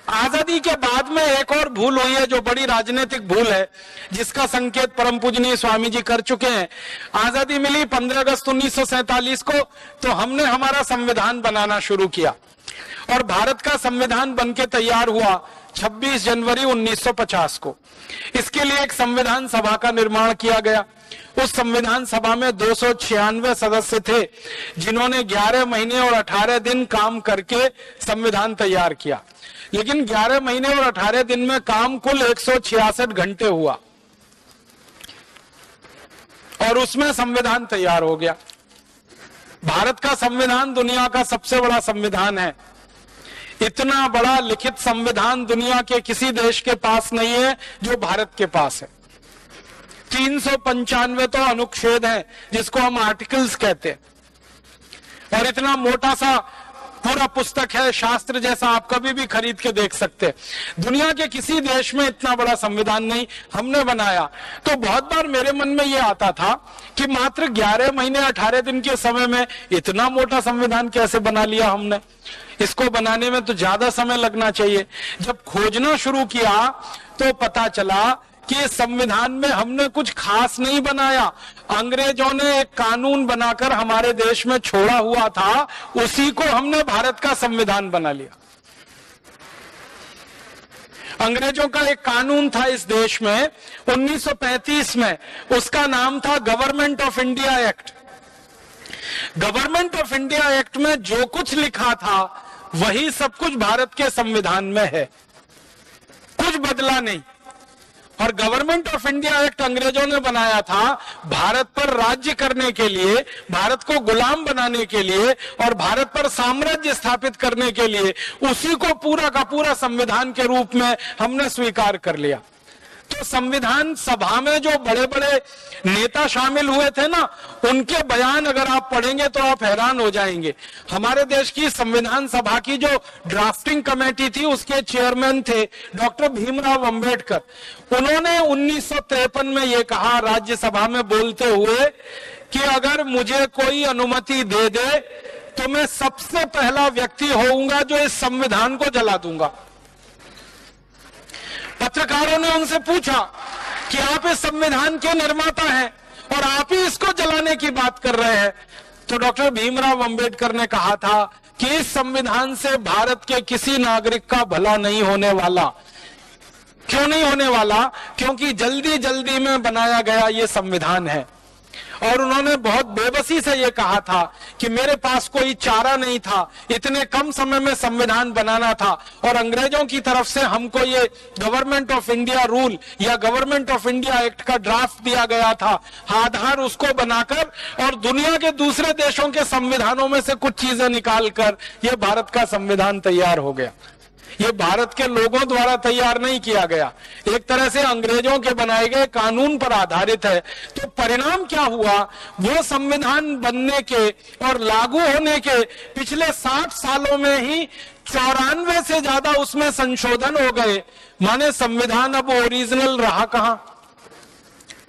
आजादी के बाद में एक और भूल हुई है जो बड़ी राजनीतिक भूल है, जिसका संकेत परम पूजनीय स्वामी जी कर चुके हैं। आजादी मिली 15 अगस्त 1947 को, तो हमने हमारा संविधान बनाना शुरू किया और भारत का संविधान बनके तैयार हुआ 26 जनवरी 1950 को। इसके लिए एक संविधान सभा का निर्माण किया गया। उस संविधान सभा में 296 सदस्य थे, जिन्होंने 11 महीने और 18 दिन काम करके संविधान तैयार किया। लेकिन 11 महीने और 18 दिन में काम कुल 166 घंटे हुआ और उसमें संविधान तैयार हो गया। भारत का संविधान दुनिया का सबसे बड़ा संविधान है। इतना बड़ा लिखित संविधान दुनिया के किसी देश के पास नहीं है जो भारत के पास है। 395 तो अनुच्छेद हैं, जिसको हम आर्टिकल्स कहते हैं, और इतना मोटा सा पूरा पुस्तक है, शास्त्र जैसा, आप कभी भी खरीद के देख सकते हैं। दुनिया के किसी देश में इतना बड़ा संविधान नहीं हमने बनाया। तो बहुत बार मेरे मन में यह आता था कि मात्र 11 महीने 18 दिन के समय में इतना मोटा संविधान कैसे बना लिया हमने। इसको बनाने में तो ज्यादा समय लगना चाहिए। जब खोजना शुरू किया तो पता चला कि संविधान में हमने कुछ खास नहीं बनाया। अंग्रेजों ने एक कानून बनाकर हमारे देश में छोड़ा हुआ था, उसी को हमने भारत का संविधान बना लिया। अंग्रेजों का एक कानून था इस देश में 1935 में, उसका नाम था government of India act. Government of India act में जो कुछ लिखा था वही सब कुछ भारत के संविधान में है, कुछ बदला नहीं। और गवर्नमेंट ऑफ इंडिया एक्ट अंग्रेजों ने बनाया था भारत पर राज्य करने के लिए, भारत को गुलाम बनाने के लिए और भारत पर साम्राज्य स्थापित करने के लिए। उसी को पूरा का पूरा संविधान के रूप में हमने स्वीकार कर लिया। तो संविधान सभा में जो बड़े बड़े नेता शामिल हुए थे ना, उनके बयान अगर आप पढ़ेंगे तो आप हैरान हो जाएंगे। हमारे देश की संविधान सभा की जो ड्राफ्टिंग कमेटी थी, उसके चेयरमैन थे डॉक्टर भीमराव अंबेडकर। उन्होंने 1953 में ये कहा राज्यसभा में बोलते हुए कि अगर मुझे कोई अनुमति दे दे तो मैं सबसे पहला व्यक्ति होऊंगा जो इस संविधान को जला दूंगा। पत्रकारों ने उनसे पूछा कि आप इस संविधान के निर्माता हैं और आप ही इसको जलाने की बात कर रहे हैं। तो डॉक्टर भीमराव अंबेडकर ने कहा था कि इस संविधान से भारत के किसी नागरिक का भला नहीं होने वाला। क्यों नहीं होने वाला? क्योंकि जल्दी जल्दी में बनाया गया ये संविधान है। और उन्होंने बहुत बेबसी से ये कहा था कि मेरे पास कोई चारा नहीं था, इतने कम समय में संविधान बनाना था और अंग्रेजों की तरफ से हमको ये गवर्नमेंट ऑफ इंडिया रूल या गवर्नमेंट ऑफ इंडिया एक्ट का ड्राफ्ट दिया गया था। आधार उसको बनाकर और दुनिया के दूसरे देशों के संविधानों में से कुछ चीजें निकालकर ये भारत का संविधान तैयार हो गया। ये भारत के लोगों द्वारा तैयार नहीं किया गया, एक तरह से अंग्रेजों के बनाए गए कानून पर आधारित है। तो परिणाम क्या हुआ? वो संविधान बनने के और लागू होने के पिछले 60 सालों में ही 94 से ज्यादा उसमें संशोधन हो गए। माने संविधान अब ओरिजिनल रहा कहां?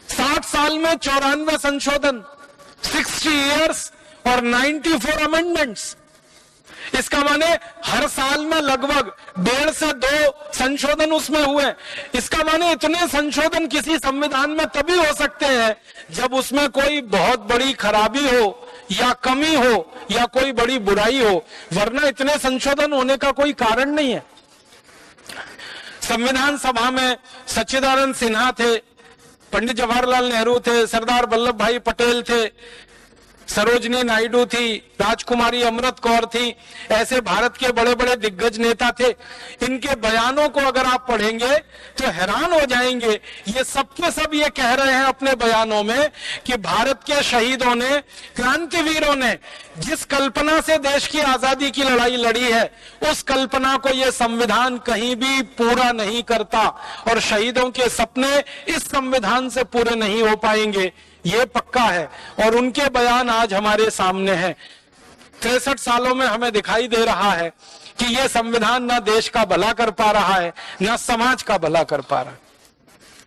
60 साल में 94 संशोधन, 60 इयर्स और 94 अमेंडमेंट्स। इसका माने हर साल में लगभग 1.5 से 2 संशोधन उसमें हुए। इसका माने इतने संशोधन किसी संविधान में तभी हो सकते हैं जब उसमें कोई बहुत बड़ी खराबी हो या कमी हो या कोई बड़ी बुराई हो, वरना इतने संशोधन होने का कोई कारण नहीं है। संविधान सभा में सच्चिदानंद सिन्हा थे, पंडित जवाहरलाल नेहरू थे, सरदार वल्लभ भाई पटेल थे, सरोजनी नायडू थी, राजकुमारी अमृत कौर थी। ऐसे भारत के बड़े बड़े दिग्गज नेता थे। इनके बयानों को अगर आप पढ़ेंगे तो हैरान हो जाएंगे। ये सबके सब ये कह रहे हैं अपने बयानों में कि भारत के शहीदों ने, क्रांतिवीरों ने जिस कल्पना से देश की आजादी की लड़ाई लड़ी है, उस कल्पना को ये संविधान कहीं भी पूरा नहीं करता और शहीदों के सपने इस संविधान से पूरे नहीं हो पाएंगे, ये पक्का है। और उनके बयान आज हमारे सामने हैं। 63 सालों में हमें दिखाई दे रहा है कि ये संविधान ना देश का भला कर पा रहा है, ना समाज का भला कर पा रहा है।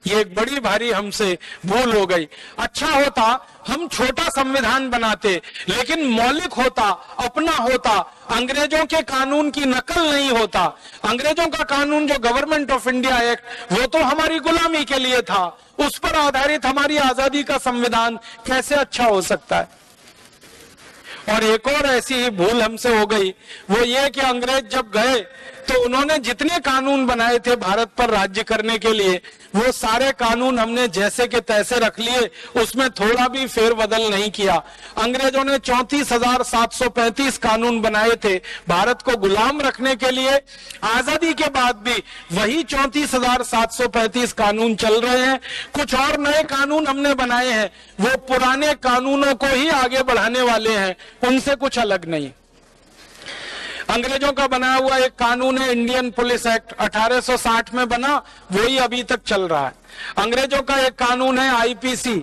ये एक बड़ी भारी हमसे भूल हो गई। अच्छा होता हम छोटा संविधान बनाते, लेकिन मौलिक होता, अपना होता, अंग्रेजों के कानून की नकल नहीं होता। अंग्रेजों का कानून जो गवर्नमेंट ऑफ इंडिया एक्ट, वो तो हमारी गुलामी के लिए था, उस पर आधारित हमारी आजादी का संविधान कैसे अच्छा हो सकता है। और एक और ऐसी ही भूल हमसे हो गई, वो ये कि अंग्रेज जब गए तो उन्होंने जितने कानून बनाए थे भारत पर राज्य करने के लिए, वो सारे कानून हमने जैसे के तैसे रख लिए, उसमें थोड़ा भी फेरबदल नहीं किया। अंग्रेजों ने 34,735 कानून बनाए थे भारत को गुलाम रखने के लिए। आजादी के बाद भी वही 34,735 कानून चल रहे हैं। कुछ और नए कानून हमने बनाए हैं, वो पुराने कानूनों को ही आगे बढ़ाने वाले हैं, उनसे कुछ अलग नहीं। अंग्रेजों का बनाया हुआ एक कानून है इंडियन पुलिस एक्ट, 1860 में बना, वही अभी तक चल रहा है। अंग्रेजों का एक कानून है आईपीसी,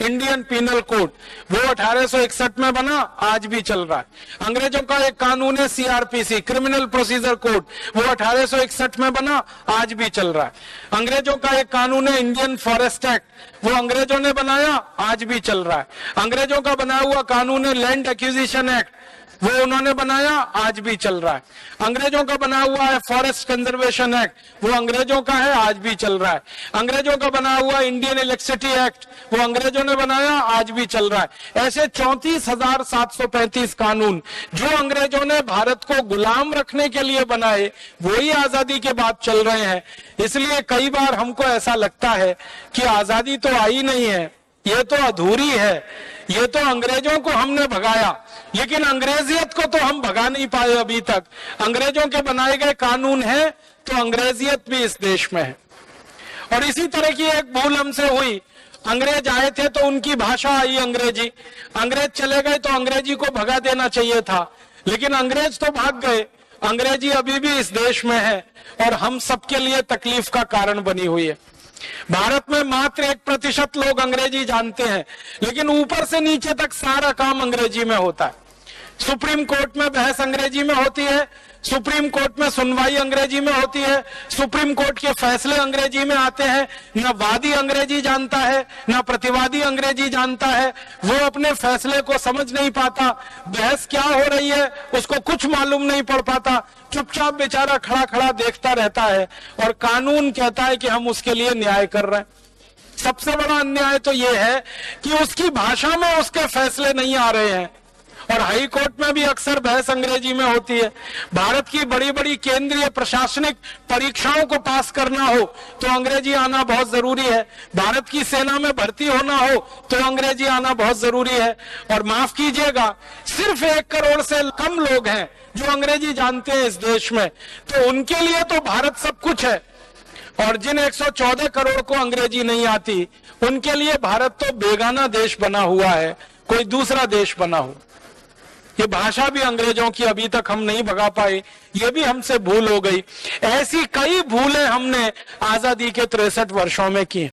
इंडियन पीनल कोड, वो 1861 में बना, आज भी चल रहा है। अंग्रेजों का एक कानून है सीआरपीसी, क्रिमिनल प्रोसीजर कोड, वो 1861 में बना, आज भी चल रहा है। अंग्रेजों का एक कानून है इंडियन फॉरेस्ट एक्ट, वो अंग्रेजों ने बनाया, आज भी चल रहा है। अंग्रेजों का बनाया हुआ कानून है लैंड एक्विजिशन एक्ट, वो उन्होंने बनाया, आज भी चल रहा है। अंग्रेजों का बना हुआ है फॉरेस्ट कंजर्वेशन एक्ट, वो अंग्रेजों का है, आज भी चल रहा है। अंग्रेजों का बना हुआ इंडियन इलेक्ट्रिसिटी एक्ट, वो अंग्रेजों ने बनाया, आज भी चल रहा है। ऐसे 34,735 कानून जो अंग्रेजों ने भारत को गुलाम रखने के लिए बनाए, वही आजादी के बाद चल रहे हैं। इसलिए कई बार हमको ऐसा लगता है कि आजादी तो आई नहीं है, ये तो अधूरी है, ये तो अंग्रेजों को हमने भगाया, लेकिन अंग्रेजियत को तो हम भगा नहीं पाए अभी तक। अंग्रेजों के बनाए गए कानून हैं, तो अंग्रेजियत भी इस देश में है। और इसी तरह की एक भूल हमसे हुई, अंग्रेज आए थे तो उनकी भाषा आई अंग्रेजी, अंग्रेज चले गए तो अंग्रेजी को भगा देना चाहिए था, लेकिन अंग्रेज तो भाग गए, अंग्रेजी अभी भी इस देश में है और हम सबके लिए तकलीफ का कारण बनी हुई है। भारत में मात्र 1% लोग अंग्रेजी जानते हैं, लेकिन ऊपर से नीचे तक सारा काम अंग्रेजी में होता है। सुप्रीम कोर्ट में बहस अंग्रेजी में होती है, सुप्रीम कोर्ट में सुनवाई अंग्रेजी में होती है, सुप्रीम कोर्ट के फैसले अंग्रेजी में आते हैं। न वादी अंग्रेजी जानता है, न प्रतिवादी अंग्रेजी जानता है, वो अपने फैसले को समझ नहीं पाता, बहस क्या हो रही है उसको कुछ मालूम नहीं पड़ पाता, चुपचाप बेचारा खड़ा खड़ा देखता रहता है और कानून कहता है कि हम उसके लिए न्याय कर रहे हैं। सबसे बड़ा अन्याय तो ये है कि उसकी भाषा में उसके फैसले नहीं आ रहे हैं और हाई कोर्ट में भी अक्सर बहस अंग्रेजी में होती है। भारत की बड़ी बड़ी केंद्रीय प्रशासनिक परीक्षाओं को पास करना हो तो अंग्रेजी आना बहुत जरूरी है, भारत की सेना में भर्ती होना हो तो अंग्रेजी आना बहुत जरूरी है। और माफ कीजिएगा, सिर्फ 1 करोड़ से कम लोग हैं जो अंग्रेजी जानते हैं इस देश में, तो उनके लिए तो भारत सब कुछ है। और जिन 114 करोड़ को अंग्रेजी नहीं आती, उनके लिए भारत तो बेगाना देश बना हुआ है, कोई दूसरा देश बना हो। ये भाषा भी अंग्रेजों की अभी तक हम नहीं भगा पाए, ये भी हमसे भूल हो गई। ऐसी कई भूलें हमने आजादी के 63 वर्षों में की।